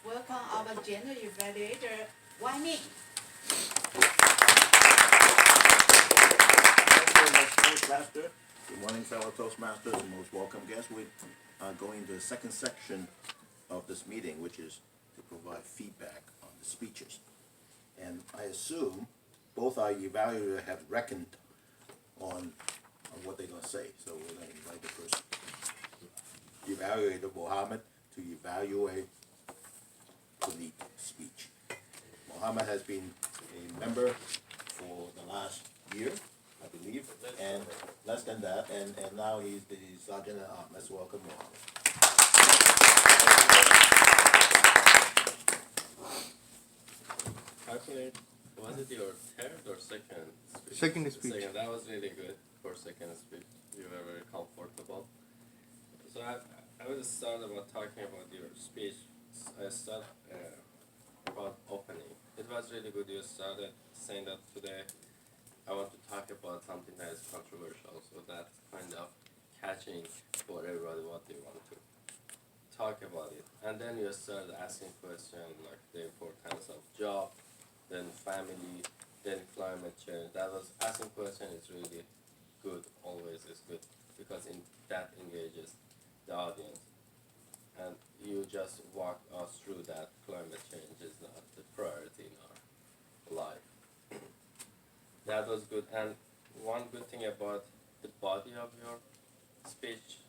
welcome our general evaluator, Wai Ming. Toastmaster. Good morning, fellow Toastmasters and most welcome guests. We are going to the second section of this meeting, which is to provide feedback on the speeches. And I assume both our evaluators have reckoned on what they're going to say. So we're going to invite the first evaluator, Mohammed, to evaluate the speech. Mohammed has been a member for the last year, I believe, and less than that, and now he's the sergeant at arms. Let's welcome Mohammed. Actually, was it your third or second speech? Second speech. Second. That was really good for second speech. You were very comfortable. So I will start about talking about your speech. I start about opening. It was really good. You started saying that today I want to talk about something that is controversial. So that's kind of catching for everybody what they want to talk about it. And then you started asking questions like the importance of job, then family, then climate change. That was asking questions is really good, always is good, because in that engages the audience. And you just walk us through that climate change is not the priority in our life. That was good. And one good thing about the body of your speech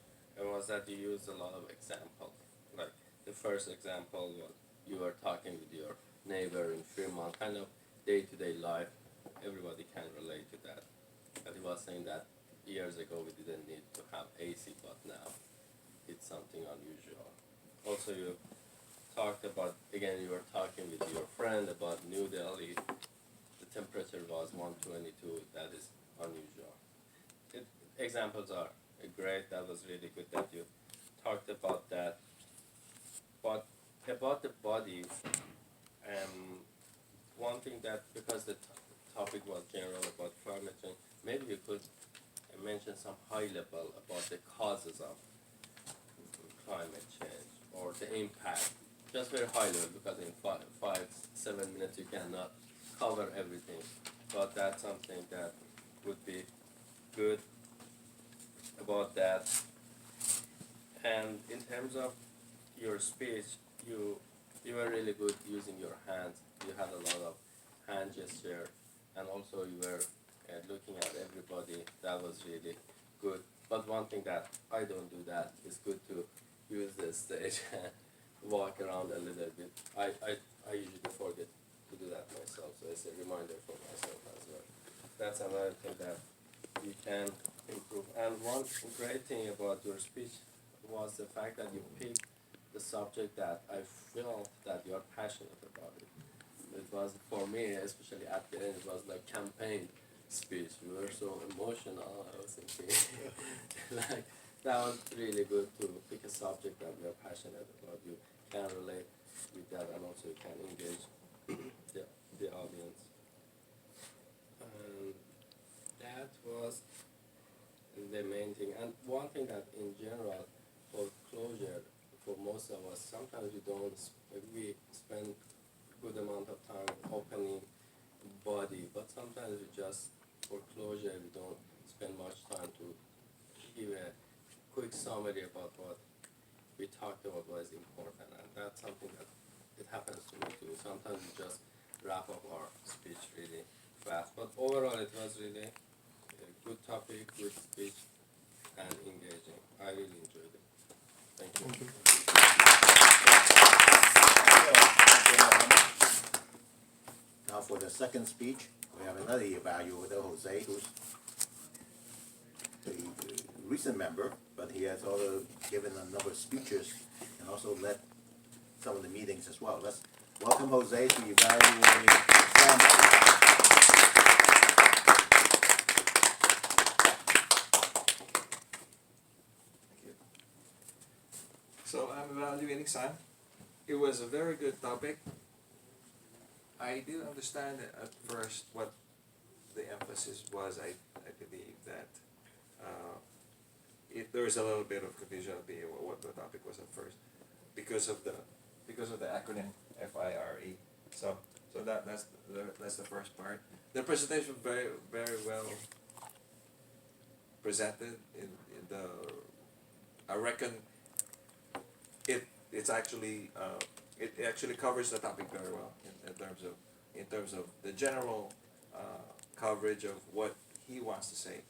was that you used a lot of examples. Like the first example was you were talking with your neighbor in Fremont, kind of day-to-day life. Everybody can relate to that. And he was saying that years ago we didn't need to have AC, but now it's something unusual. Also, you talked about, again, you were talking with your friend about New Delhi. The temperature was 122. That is unusual. Examples are great. That was really good that you talked about that. But about the body, one thing that, because the topic was general about climate change, maybe you could mention some high level about the causes of climate change or the impact. Just very high level, because in 7 minutes you cannot cover everything. But that's something that would be good about that. And in terms of your speech, you were really good using your hands. You had a lot of hand gesture, and also you were looking at everybody. That was really good. But one thing that I don't do that is good to use the stage and walk around a little bit. I usually forget to do that myself, so it's a reminder for myself as well. That's another thing that you can improve. And one great thing about your speech was the fact that you picked the subject that I felt that you are passionate about it. It was, for me, especially at the end, it was like campaign speech. You were so emotional. I was thinking, like, that was really good to pick a subject that we are passionate about. You can relate with that, and also you can engage the audience. And that was the main thing. And one thing that in general, for closure, for most of us, sometimes we spend good amount of time opening body, but sometimes we just, for closure, we don't spend much time to give a quick summary about what we talked about, what is important. And that's something that it happens to me too. Sometimes we just wrap up our speech really fast. But overall, it was really a good topic, good speech, and engaging. I really enjoyed it. Thank you. Thank you. Now for the second speech, we have another evaluator, Jose, who's a recent member, but he has also given a number of speeches and also led some of the meetings as well. Let's welcome Jose to evaluate Sam. So I'm evaluating Sam. It was a very good topic. I didn't understand at first what the emphasis was. I believe that there was a little bit of confusion of what the topic was at first, because of the because of the acronym FIRE. So that's the first part. The presentation was very well presented. In the I reckon it's actually it actually covers the topic very well in terms of the general coverage of what he wants to say.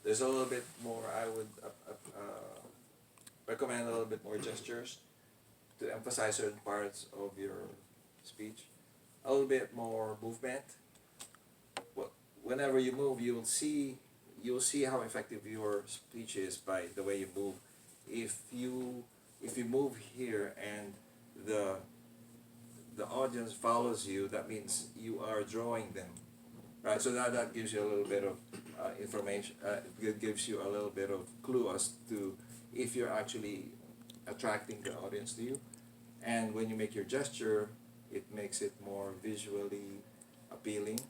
There's a little bit more. I would recommend a little bit more gestures to emphasize certain parts of your speech. A little bit more movement. Well, whenever you move, you'll see how effective your speech is by the way you move. If you move here and the audience follows you, that means you are drawing them, right? So that gives you a little bit of information. It gives you a little bit of clue as to if you're actually attracting the audience to you. And when you make your gesture, it makes it more visually appealing.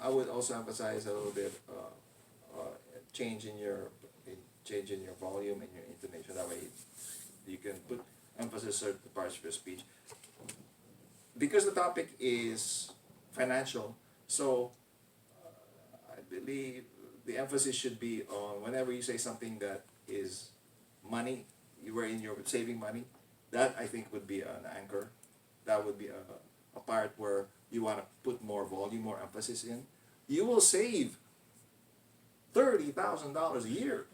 I would also emphasize a little bit change in your volume and your intonation. That way you can put emphasis certain parts of your speech. Because the topic is financial, so I believe the emphasis should be on whenever you say something that is money, wherein you're saving money, that I think would be an anchor. That would be a part where you want to put more volume, more emphasis in. You will save $30,000 a year,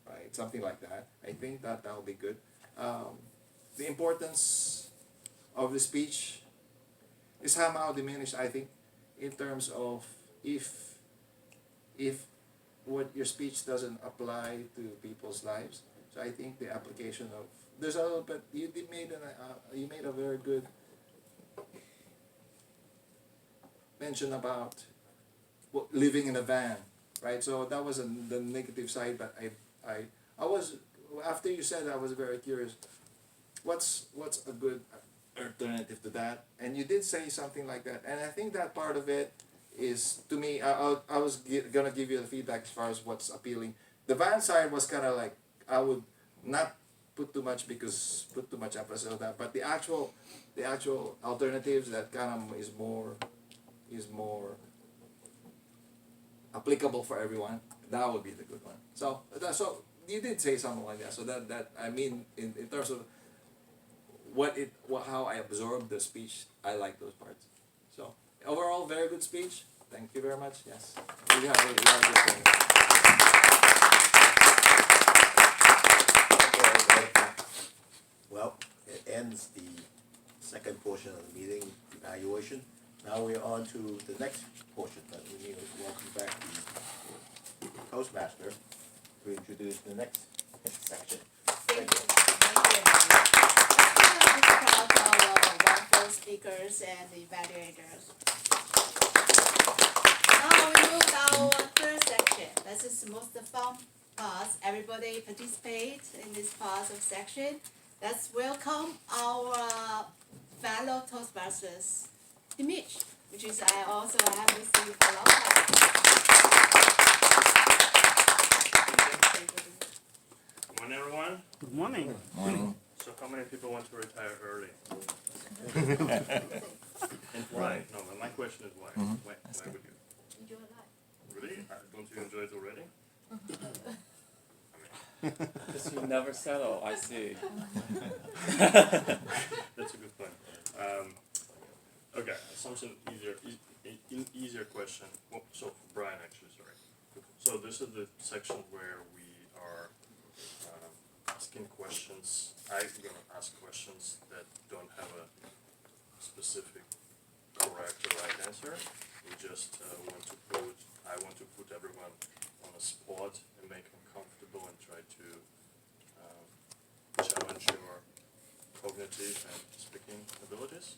right? Something like that. I think that will be good. The importance of the speech is somehow diminished, I think, in terms of if what your speech doesn't apply to people's lives. So I think the application of there's a little bit you made a very good mention about living in a van, right? So that was the negative side, but I was after you said that, I was very curious. What's a good alternative to that? And you did say something like that, and I think that part of it is, to me, I was gonna give you the feedback as far as what's appealing. The van side was kind of like I would not put too much emphasis on that, but the actual alternatives that kind of is more applicable for everyone. That would be the good one. So you did say something like that. So that I mean in terms of how I absorbed the speech, I like those parts. So overall, very good speech. Thank you very much. Yes. You have a good thing. Well, it ends the second portion of the meeting, evaluation. Now we're on to the next portion, but we need to welcome back the Toastmaster to introduce the next section. Thank you. Let's proud of our wonderful speakers and evaluators. Now we move to our third section. This is the most fun part. Everybody participate in this part of section. Let's welcome our fellow Toastmasters, Dimitri, which is I also have with you for a long time. Good morning, everyone. Good morning. Morning. So how many people want to retire early? And Why? why? No, but my question is why? Why would you? Enjoy life. Really? Don't you enjoy it already? Because you never settle, I see. That's a good point. Okay, assumption easier question. Well, so for Brian, actually, sorry. So this is the section where we are asking questions. I'm gonna ask questions that don't have a specific correct or right answer. We just I want to put everyone on a spot and make them comfortable and try to challenge your cognitive and speaking abilities.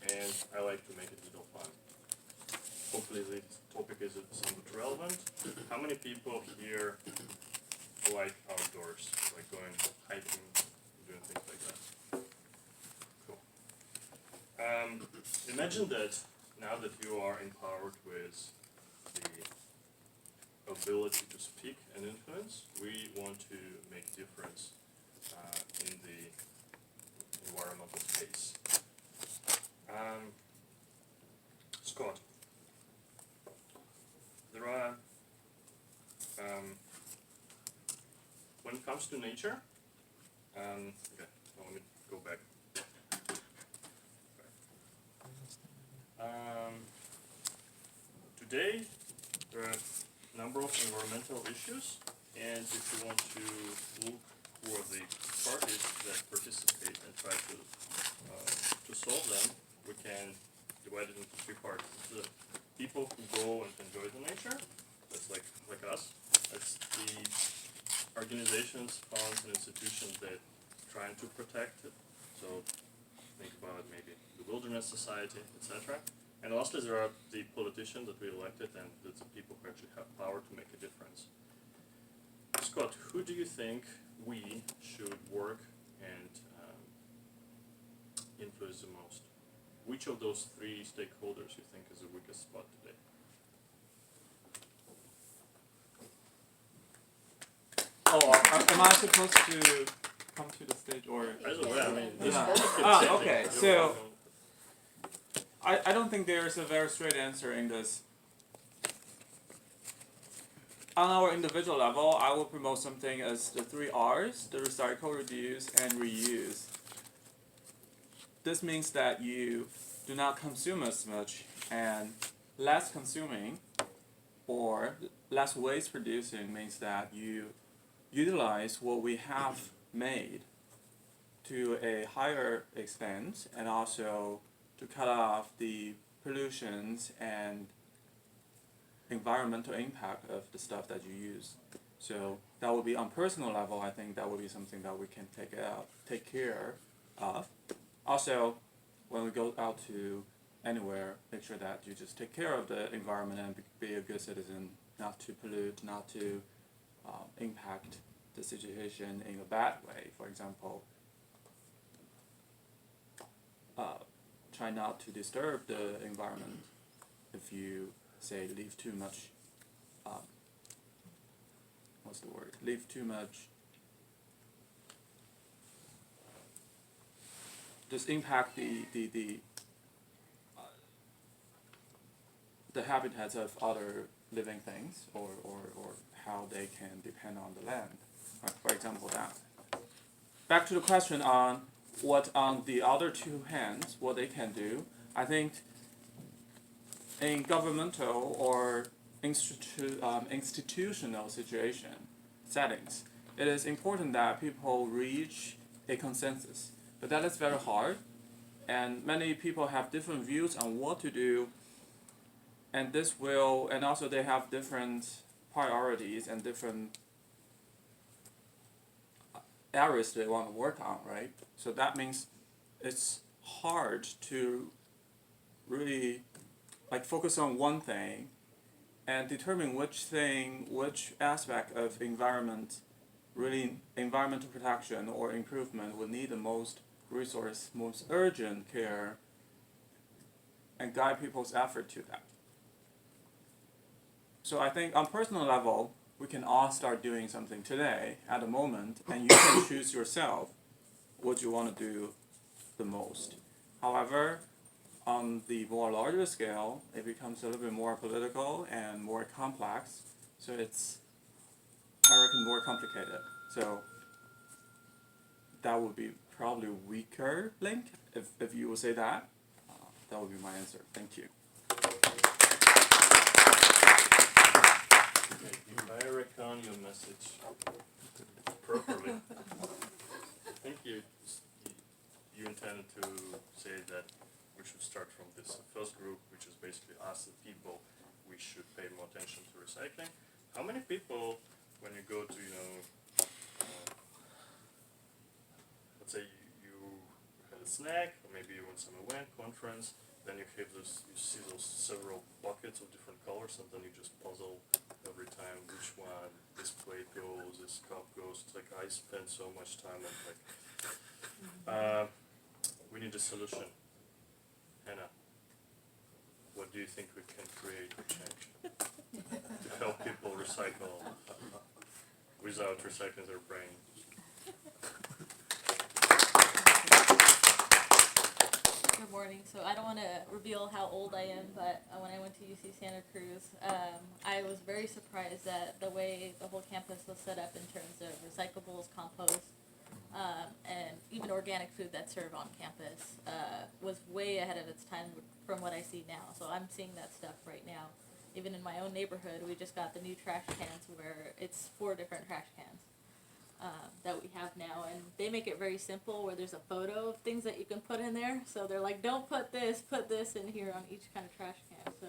And I like to make it a little fun. Hopefully this topic is somewhat relevant. How many people here like outdoors, like going hiking, doing things like that? Cool. Imagine that now that you are empowered with the ability to speak and influence. We want to make difference in the environmental space. Scott, there are when it comes to nature. Okay, well, let me go back. Today, there are a number of environmental issues, and if you want to look for the parties that participate and try to solve them, we can divide it into three parts. The people who go and enjoy the nature, that's like us. That's the organizations, funds, and institutions that trying to protect it. So think about maybe the Wilderness Society, etc. And lastly, there are the politicians that we elected, and that's the people who actually have power to make a difference. Scott, who do you think we should work and influence the most? Which of those three stakeholders you think is the weakest spot today? Am I supposed to come to the stage or? Either way, I mean, this Yeah. is all Okay, You're so- welcome. I don't think there is a very straight answer in this. On our individual level, I will promote something as the 3 R's, the recycle, reduce, and reuse. This means that you do not consume as much, and less consuming or less waste producing means that you utilize what we have made to a higher extent, and also to cut off the pollutions and environmental impact of the stuff that you use. So that would be on personal level. I think that would be something that we can take care of. Also, when we go out to anywhere, make sure that you just take care of the environment and be a good citizen, not to pollute, not to impact the situation in a bad way. For example, try not to disturb the environment if you say leave too much leave too much just impact the habitats of other living things, or how they can depend on the land, right? For example, that. Back to the question on what on the other two hands, what they can do. I think in governmental or institutional settings, it is important that people reach a consensus. But that is very hard, and many people have different views on what to do, and also they have different priorities and different areas they want to work on, right? So that means it's hard to really focus on one thing and determine which aspect of environmental protection or improvement will need the most resource, most urgent care, and guide people's effort to that. So I think on personal level, we can all start doing something today at the moment, and you can choose yourself what you want to do the most. However, on the more larger scale, it becomes a little bit more political and more complex, so it's, I reckon, more complicated. So that would be probably a weaker link, if you would say that. That would be my answer. Thank you. I reckon your message properly. I think you intended to say that we should start from this first group, which is basically us, the people. We should pay more attention to recycling. How many people, when you go to, let's say you had a snack, or maybe you went some event, conference, then you see those several buckets of different colors, and then you just puzzle every time which one this plate goes, this cup goes. It's like I spend so much time on we need a solution. Hannah, what what do you think we can create or change to help people recycle without recycling their brain? Good morning. So I don't want to reveal how old I am, but when I went to UC Santa Cruz, I was very surprised at the way the whole campus was set up in terms of recyclables, compost, and even organic food that's served on campus was way ahead of its time from what I see now. So I'm seeing that stuff right now. Even in my own neighborhood, we just got the new trash cans where it's 4 different trash cans. That we have now, and they make it very simple where there's a photo of things that you can put in there, so they're like, don't put this in here on each kind of trash can. So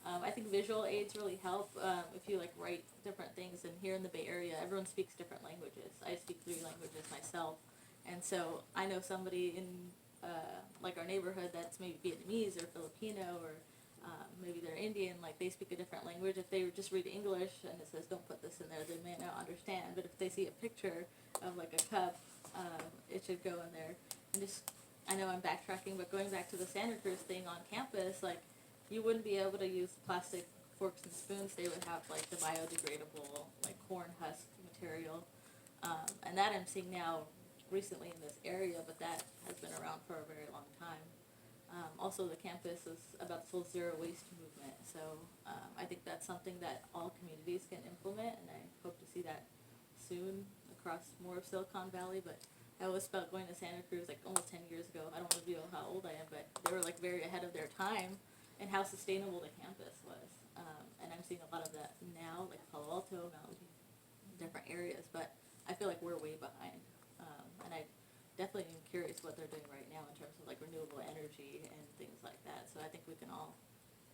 I think visual aids really help if you like write different things, and here in the Bay Area everyone speaks different languages. I speak 3 languages myself, and so I know somebody in like our neighborhood that's maybe Vietnamese or Filipino or maybe they're Indian, like they speak a different language. If they just read English and it says don't put this in there, they may not understand. But if they see a picture of like a cup, it should go in there. And just, I know I'm backtracking, but going back to the Santa Cruz thing on campus, like you wouldn't be able to use plastic forks and spoons. They would have like the biodegradable, like corn husk material. And that I'm seeing now recently in this area, but that has been around for a very long time. Also, the campus is about this whole zero waste movement, so I think that's something that all communities can implement, and I hope to see that soon across more of Silicon Valley. But I always felt going to Santa Cruz like almost 10 years ago. I don't want to reveal how old I am, but they were like very ahead of their time and how sustainable the campus was. And I'm seeing a lot of that now, like Palo Alto, Mountain View, different areas, but I feel like we're way behind. And I definitely am curious what they're doing right now in terms of like renewable energy and things like that. So I think we can all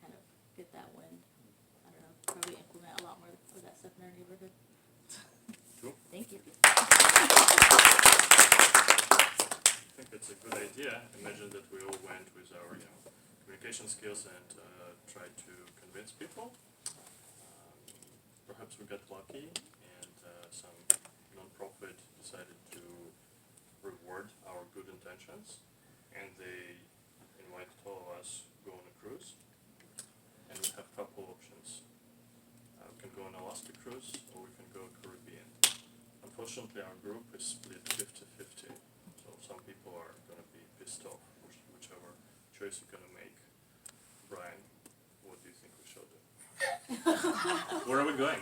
kind of get that wind. I don't know, probably implement a lot more of that stuff in our neighborhood. Cool. Thank you. I think it's a good idea. Imagine that we all went with our communication skills and tried to convince people. Perhaps we got lucky and some non-profit decided to reward our good intentions, and they invited all of us go on a cruise, and we have a couple options. We can go on Alaska cruise, or we can go Caribbean. Unfortunately, our group is split 50-50, so some people are going to be pissed off, whichever choice you're going to make. Brian, what do you think we should do? Where are we going?